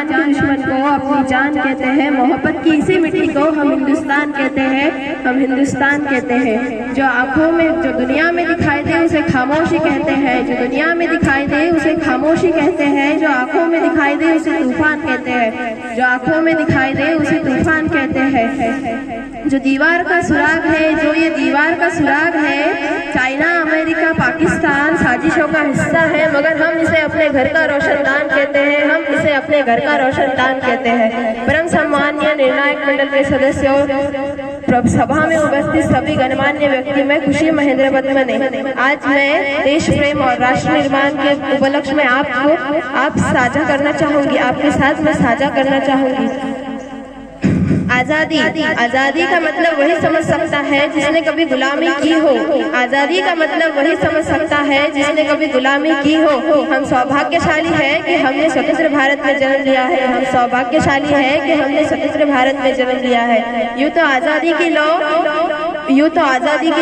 जान के दुश्मन को अपनी जान कहते हैं, मोहब्बत की इसी मिट्टी को हम हिंदुस्तान कहते हैं, हम हिंदुस्तान कहते हैं। जो आंखों में, जो दुनिया में दिखाई दे उसे खामोशी कहते हैं, जो दुनिया में दिखाई दे उसे खामोशी कहते हैं, जो आंखों में दिखाई दे उसे तूफान कहते हैं, जो आंखों में दिखाई दे उसे तूफान कहते हैं। जो दीवार का सुराग है, जो ये दीवार का सुराग है, चाइना, अमेरिका, पाकिस्तान साजिशों का हिस्सा है, मगर हम इसे अपने घर का रोशनदान कहते हैं, हम इसे अपने घर का रोशनदान कहते हैं। परम सम्माननीय निर्णायक मंडल के सदस्यों, सभा में उपस्थित सभी गणमान्य व्यक्ति, मैं खुशी महेंद्र पद्मने आज मैं देश प्रेम और राष्ट्र निर्माण के उपलक्ष्य में आप साझा करना चाहूंगी, आपके साथ मैं साझा करना चाहूंगी। आजादी, आजादी का मतलब वही समझ सकता है जिसने कभी गुलामी की हो। आजादी का मतलब वही समझ सकता है जिसने कभी गुलामी की हो। हम सौभाग्यशाली है कि हमने स्वतंत्र भारत में जन्म लिया है, हम सौभाग्यशाली है कि हमने स्वतंत्र भारत में जन्म लिया है। यूँ तो आजादी की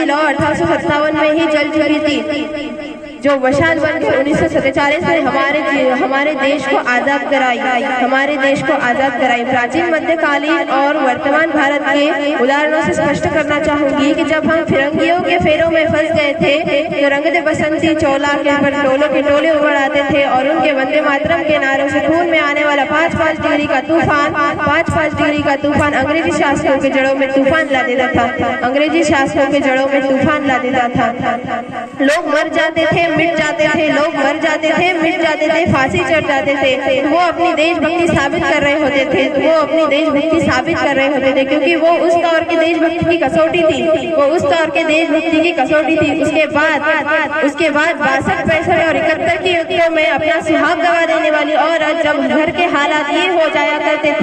लौ 1857 में ही जल चुकी थी, जो वशाल बन के 1947 में हमारे देश को आजाद कराई, हमारे देश को आजाद कराई। प्राचीन, मध्यकालीन और वर्तमान भारत के उदाहरणों से स्पष्ट करना चाहूंगी कि जब हम फिरंगियों के फेरों में फंस गए थे तो रंग दे बसंती चोला के टोलों के टोले उमड़ आते थे और उनके वंदे मातरम के नारों से खून में आने वाला 5-5 डिग्री का तूफान अंग्रेजी शासकों के जड़ों में तूफान ला देता था, अंग्रेजी शासकों के जड़ों में तूफान ला देता था। लोग मर जाते थे, मिट जाते थे, लोग मर जाते थे, मिट जाते थे, फांसी चढ़ जाते थे। वो अपनी देशभक्ति साबित कर रहे होते थे, वो अपनी देशभक्ति साबित कर रहे होते थे, क्योंकि वो उस दौर की देशभक्ति की कसौटी थी, वो उस दौर के देशभक्ति की कसौटी थी। उसके बाद 62, 65 और 71 की युद्धों में अपना सुहाग गवा देने वाली औरत जब घर के हालात ये हो जाया करते थे